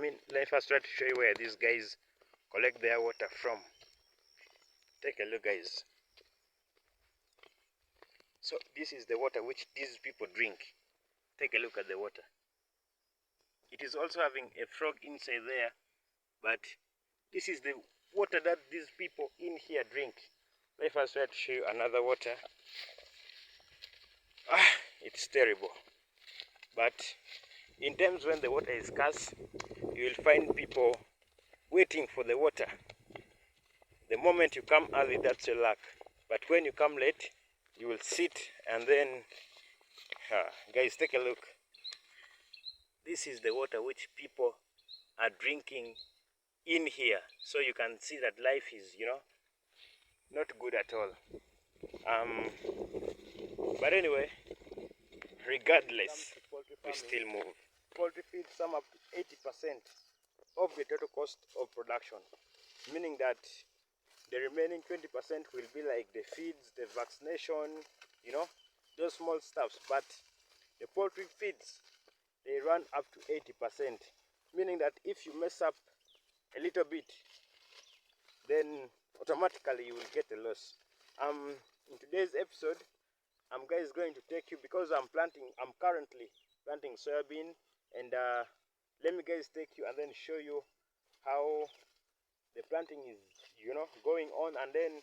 Let me first try to show you where these guys collect their water from. Take a look, guys. So this is the water which these people drink. Take a look at the water. It is also having a frog inside there, but this is the water that these people in here drink. Let me first try to show you another water. It's terrible. But in times when the water is scarce, you will find people waiting for the water. The moment you come early, that's your luck. But when you come late, you will sit and then, guys, take a look. This is the water which people are drinking in here. So you can see that life is, not good at all. But anyway, regardless, we still move. Poultry feed sum up to 80% of the total cost of production, meaning that the remaining 20% will be like the feeds, the vaccination, those small stuffs. But the poultry feeds, they run up to 80%, meaning that if you mess up a little bit, then automatically you will get a loss. In today's episode, I'm going to take you, because I'm currently planting soybean, and let me take you and then show you how the planting is, going on, and then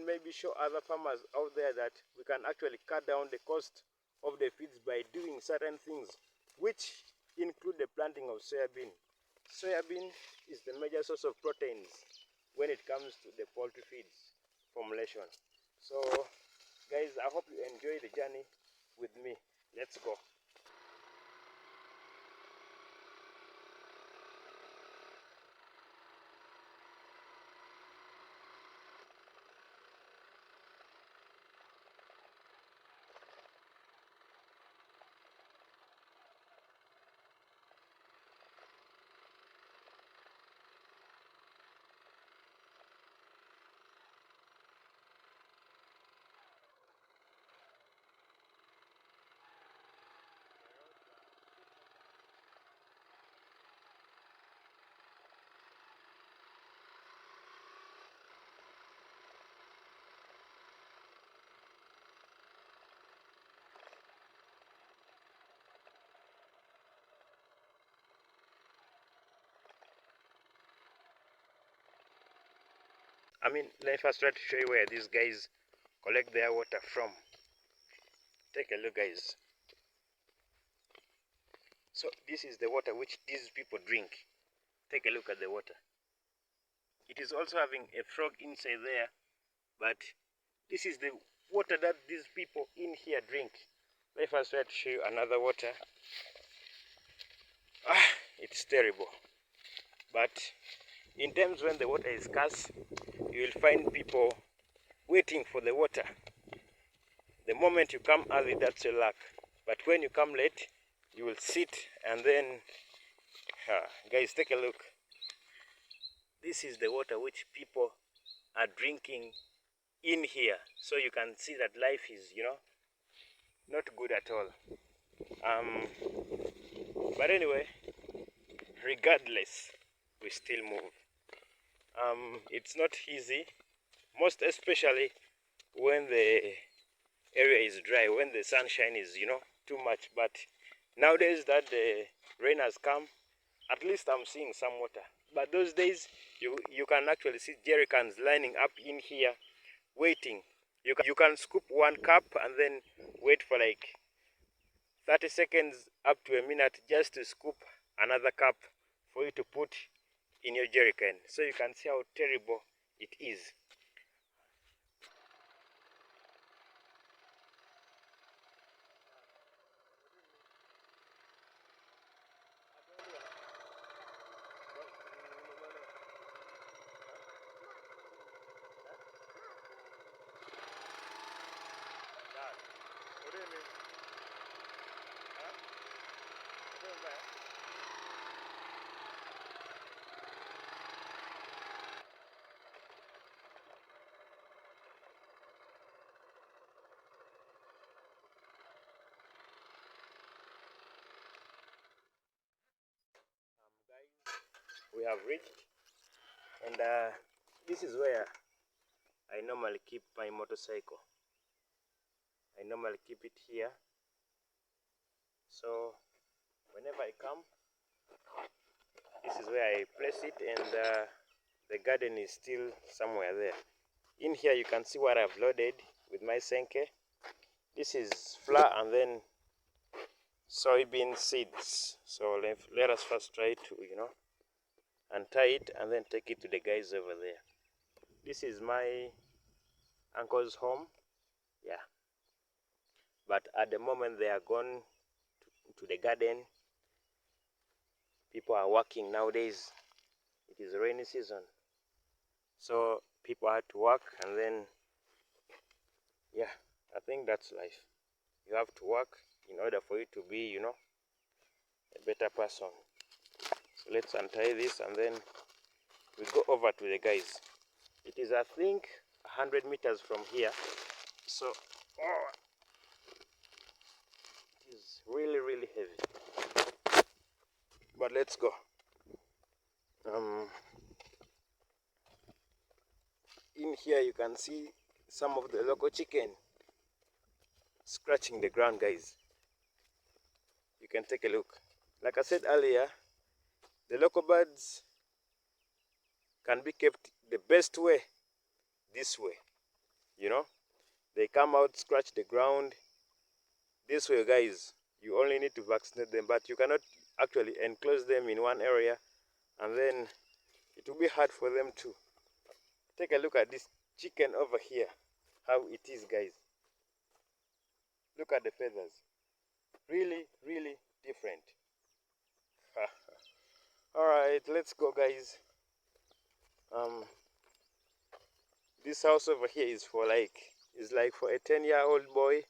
maybe show other farmers out there that we can actually cut down the cost of the feeds by doing certain things, which include the planting of soybean. Soybean is the major source of proteins when it comes to the poultry feeds formulation. So guys, I hope you enjoy the journey with me. Let's go. Let me first try to show you where these guys collect their water from. Take a look, guys. So this is the water which these people drink. Take a look at the water. It is also having a frog inside there, but this is the water that these people in here drink. Let me first try to show you another water. It's terrible. But in times when the water is scarce, you will find people waiting for the water. The moment you come early, that's your luck. But when you come late, you will sit and then, guys, take a look. This is the water which people are drinking in here. So you can see that life is, not good at all. But anyway, regardless, we still move. It's not easy, most especially when the area is dry, when the sunshine is, too much. But nowadays that the rain has come, at least I'm seeing some water. But those days, you can actually see jerry cans lining up in here, waiting. You can scoop one cup and then wait for like 30 seconds up to a minute just to scoop another cup for you to put in your jerry can. So you can see how terrible it is. we have reached, and this is where I normally keep my motorcycle. I normally keep it here, so whenever I come, this is where I place it, and the garden is still somewhere there. In here you can see what I've loaded with my senke. This is flour and then soybean seeds. So let us first try to, untie it and then take it to the guys over there. This is my uncle's home. Yeah. But at the moment they are gone to the garden. People are working nowadays. It is rainy season. So people had to work, and then, yeah, I think that's life. You have to work in order for you to be, a better person. So let's untie this and then we go over to the guys. It is, I think, 100 meters from here. So, it is really, really heavy. But let's go. In here you can see some of the local chicken scratching the ground, guys. You can take a look. Like I said earlier, the local birds can be kept the best way this way. They come out, scratch the ground. This way, guys, you only need to vaccinate them, but you cannot actually enclose them in one area, and then it will be hard for them to. Take a look at this chicken over here, how it is, guys. Look at the feathers. Really, really different. Alright, let's go, guys. This house over here is for like for a 10-year-old boy,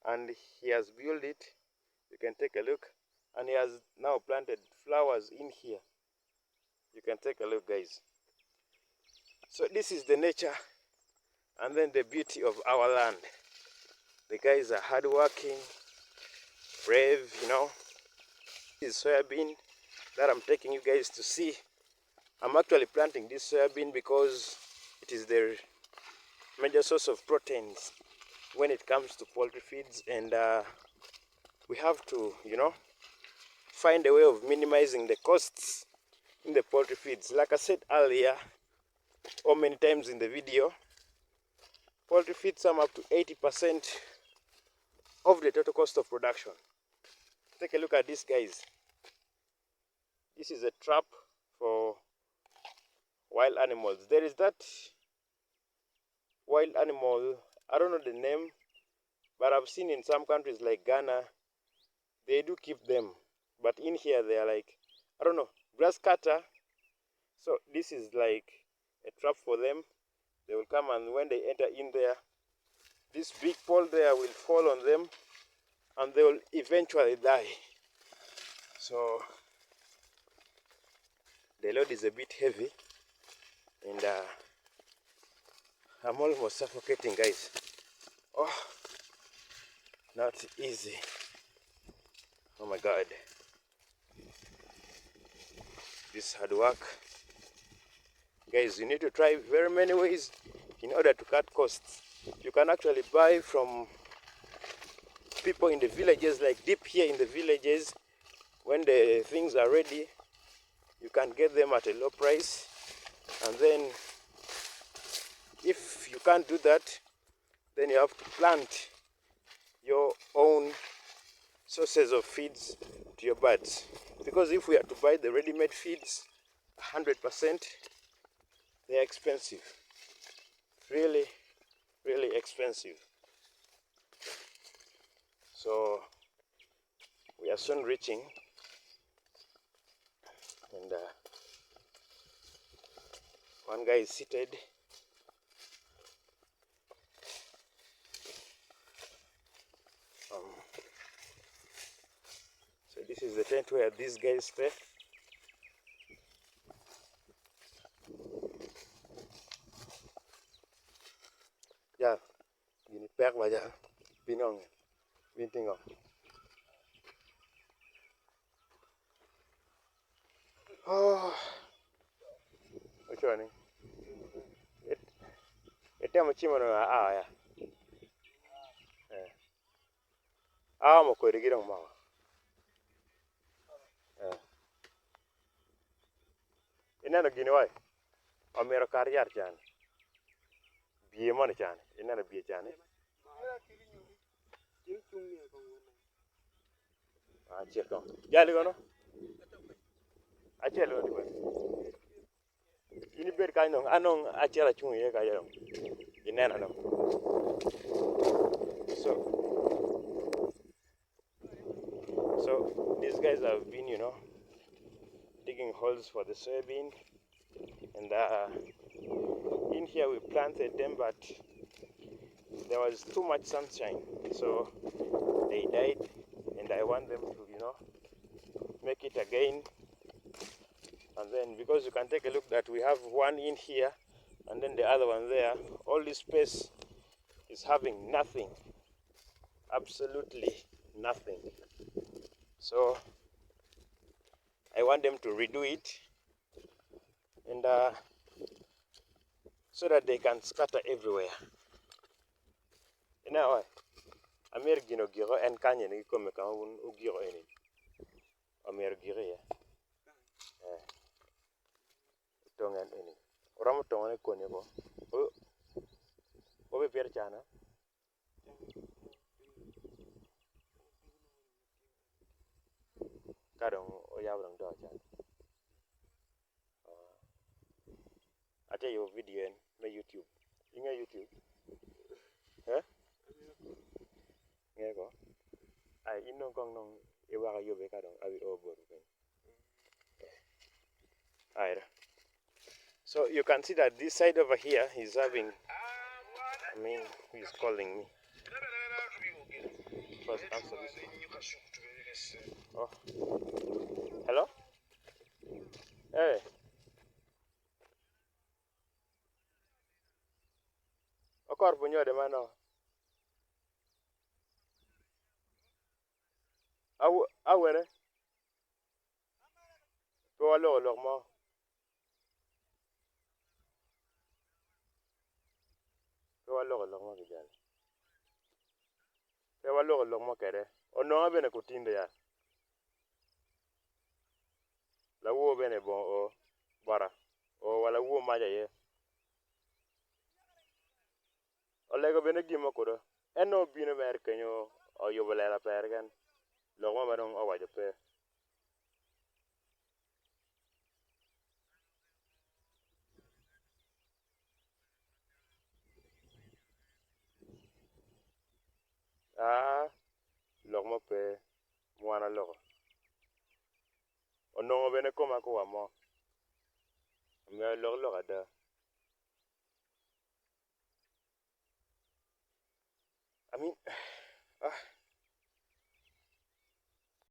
and he has built it. You can take a look, and he has now planted flowers in here. You can take a look, guys. So this is the nature and then the beauty of our land. The guys are hardworking, brave, This is soybean that I'm taking you guys to see. I'm actually planting this soybean because it is the major source of proteins when it comes to poultry feeds, and we have to, find a way of minimizing the costs in the poultry feeds. Like I said earlier, or many times in the video, poultry feeds sum up to 80% of the total cost of production. Take a look at this, guys. This is a trap for wild animals. There is that wild animal, I don't know the name, but I've seen in some countries like Ghana, they do keep them. But in here they are like, I don't know, grass cutter. So this is like a trap for them. They will come, and when they enter in there, this big pole there will fall on them, and they will eventually die. So the load is a bit heavy, and I'm almost suffocating, guys. Oh, not easy. Oh my God. This hard work. Guys, you need to try very many ways in order to cut costs. You can actually buy from people in the villages, like deep here in the villages. When the things are ready, you can get them at a low price. And then if you can't do that, then you have to plant your own sources of feeds to your birds. Because if we are to buy the ready-made feeds 100%, they are expensive. Really, really expensive. So we are soon reaching, and one guy is seated. So this is the tent where these guys stay. Yeah, gini pek baja, pinong, bintingo. Oh, Tony. Etemo chiemo no ya. Mo ko rigiro mo. Ineno gini wai. Omero kar yar chane. Biye mo ne chane. Ineno biye chane. Achiel to. Jali gono. Achiel gono. Ini ber kanyo anong achiel achung' ye kanyo. Ineno no. So these guys have been, digging holes for the soybean, and in here we planted them, but there was too much sunshine, so they died, and I want them to, make it again. And then because you can take a look that we have one in here and then the other one there, all this space is having nothing, absolutely nothing. So I want them to redo it, and so that they can scatter everywhere. You know what? Amer gino giro en kanye ni come ka un ugiro eni. Amer giro ya. Tongan eni. Ora mo tongan ko ni ko. O be per chana. Kadong o yabrang do chan. Ate yo video en na YouTube. Inga YouTube. Ngeko. Ai inong kong nong iwaka yo be kadong abi obor ben. Aira. So you can see that this side over here is having, he's calling me. First answer this. Oh. Hello? Hey. Okor bunyo de mano. Awere. To alo mo. Lo mo bijan. Te lo mo kere. Ono bene kutinde ya. La wo bene bon o bara. O wala wo maja ye. O lego bene gimo kudo. Eno bino mer kenyo o yobolela pergan. Lo mo madong o wajo pe. Logo pe mwana logo. Ono bene koma ko wamo. Me logo da.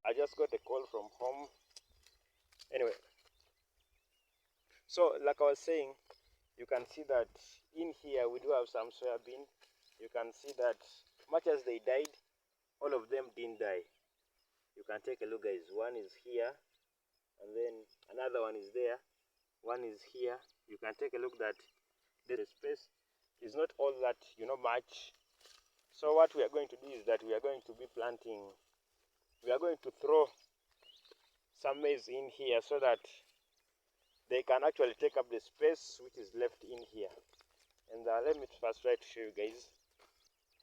I just got a call from home. Anyway, so like I was saying, you can see that in here we do have some soybean. You can see that much as they died, all of them didn't die. You can take a look, guys. One is here, and then another one is there. One is here. You can take a look that the space is not all that much. So what we are going to do is that we are going to be planting. We are going to throw some maize in here so that they can actually take up the space which is left in here. And let me first try to show you guys.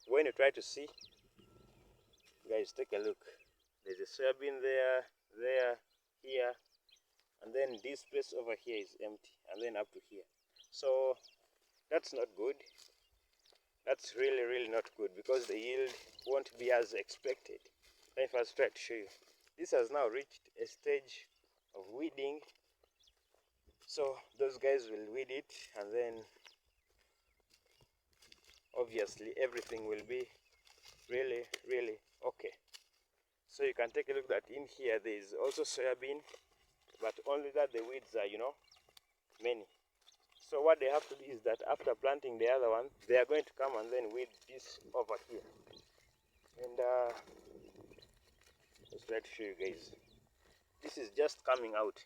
When you try to see, guys, take a look. There's a soybean there, here, and then this space over here is empty, and then up to here. So that's not good. That's really not good, because the yield won't be as expected. Let me first try to show you. This has now reached a stage of weeding. So those guys will weed it, and then obviously everything will be really okay. So you can take a look that in here there is also soybean, but only that the weeds are many. So what they have to do is that after planting the other one, they are going to come and then weed this over here. And let's try to show you guys. This is just coming out.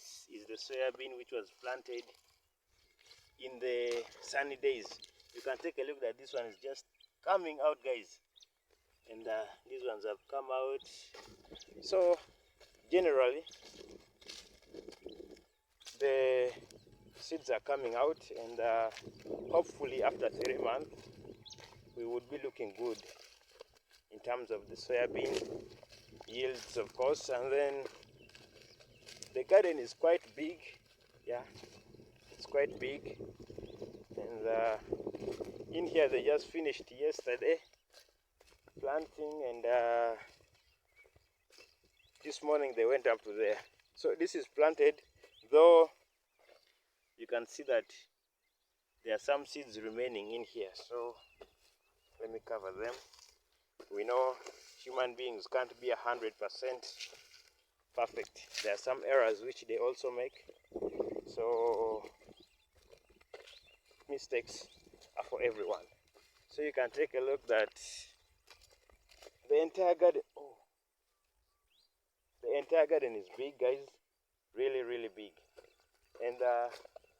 This is the soybean which was planted in the sunny days. You can take a look that this one is just coming out, guys, and these ones have come out. So generally the seeds are coming out, and hopefully after 3 months we would be looking good in terms of the soybean yields, of course. And then the garden is quite big. Yeah, it's quite big. And in here they just finished yesterday planting, and this morning they went up to there. So this is planted, though you can see that there are some seeds remaining in here. So let me cover them. We know human beings can't be 100% perfect. There are some errors which they also make. So mistakes are for everyone. So you can take a look that the entire garden, the entire garden is big, guys, really big. And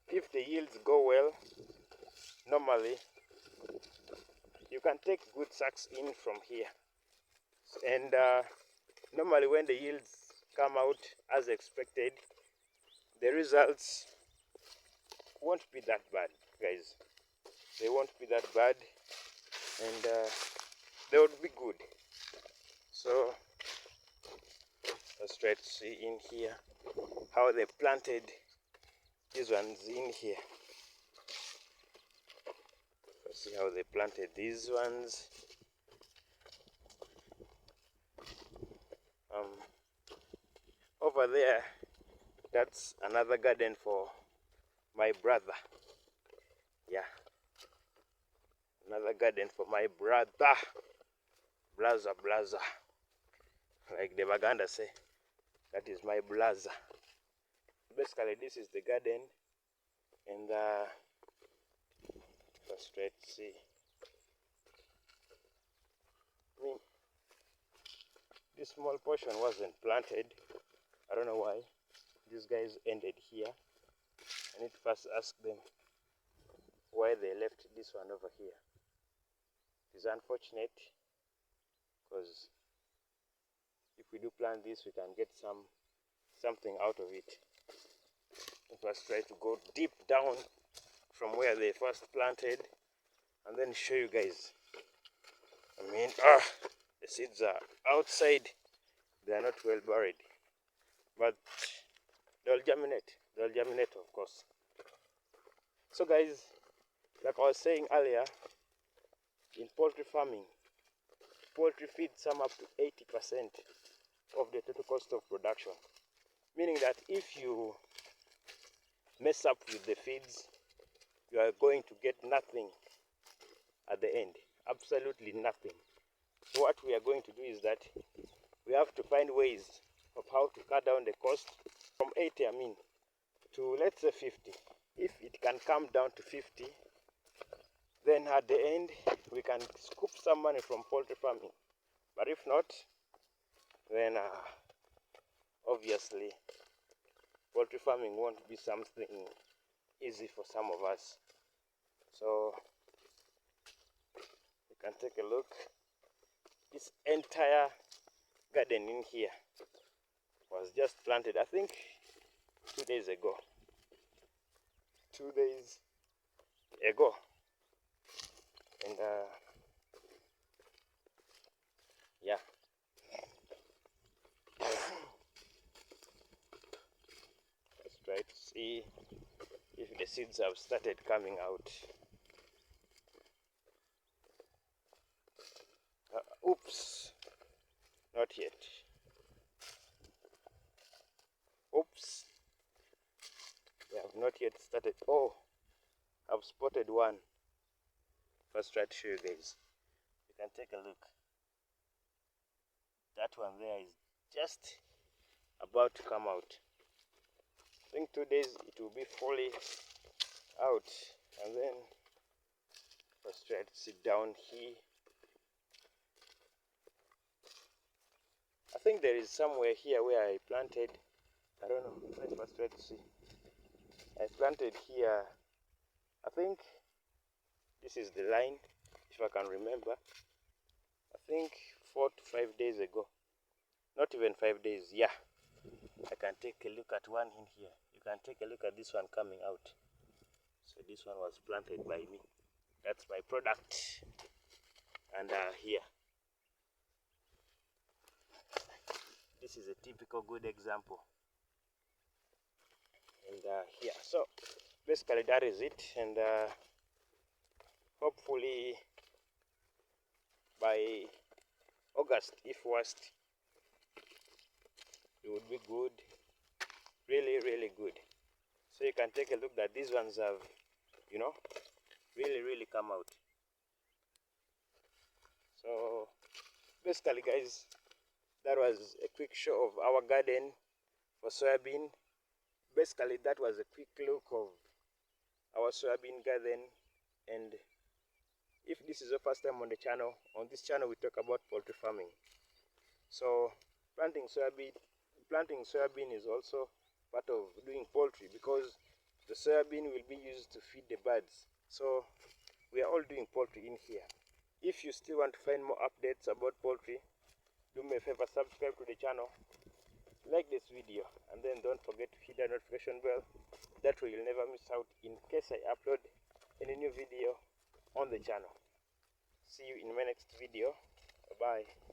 if the yields go well, normally you can take good sacks in from here. And normally when the yields come out as expected, the results won't be that bad, guys. They won't be that bad, and they would be good. So let's try to see in here how they planted these ones in here. Let's see how they planted these ones. Over there, that's another garden for my brother. Yeah, another garden for my brother. Blaza, like the Baganda say. That is my blaza. Basically, this is the garden, and let's try to see. I mean, this small portion wasn't planted. I don't know why. These guys ended here. I need to first ask them why they left this one over here. It's unfortunate, because if we do plant this, we can get something out of it. Let's try to go deep down from where they first planted and then show you guys. I mean, the seeds are outside. They are not well buried, but they'll germinate. They'll germinate, of course. So guys, like I was saying earlier, in poultry farming, poultry feed sum up to 80% of the total cost of production. Meaning that if you mess up with the feeds, you are going to get nothing at the end. Absolutely nothing. So what we are going to do is that we have to find ways of how to cut down the cost from 80, to, let's say, 50. If it can come down to 50, then at the end we can scoop some money from poultry farming. But if not, then obviously poultry farming won't be something easy for some of us. So you can take a look. This entire garden in here was just planted, I think, 2 days ago. 2 days ago. And yeah. Let's try to see if the seeds have started coming out. Oops, not yet. Oops, they have not yet started. Oh, I've spotted one. First, try to show you guys. You can take a look. That one there is just about to come out. I think 2 days it will be fully out. And then let's try to sit down here. I think there is somewhere here where I planted. I don't know. Let's Let's try to see. I planted here, I think this is the line, if I can remember. I think 4 to 5 days ago. Not even 5 days, yeah. I can take a look at one in here. You can take a look at this one coming out. So this one was planted by me. That's my product. And here. This is a typical good example. And here. So basically that is it. And hopefully by August, if worst, it would be good. Really, really good. So you can take a look that these ones have, you know, really come out. So basically guys, that was a quick show of our garden for soybean. Basically that was a quick look of our soybean garden. And if this is your first time on the channel, on this channel we talk about poultry farming. So planting soybean is also part of doing poultry, because the soybean will be used to feed the birds. So we are all doing poultry in here. If you still want to find more updates about poultry, do me a favor, subscribe to the channel, like this video, and then don't forget to hit the notification bell. That way you'll never miss out in case I upload any new video on the channel. See you in my next video. Bye bye.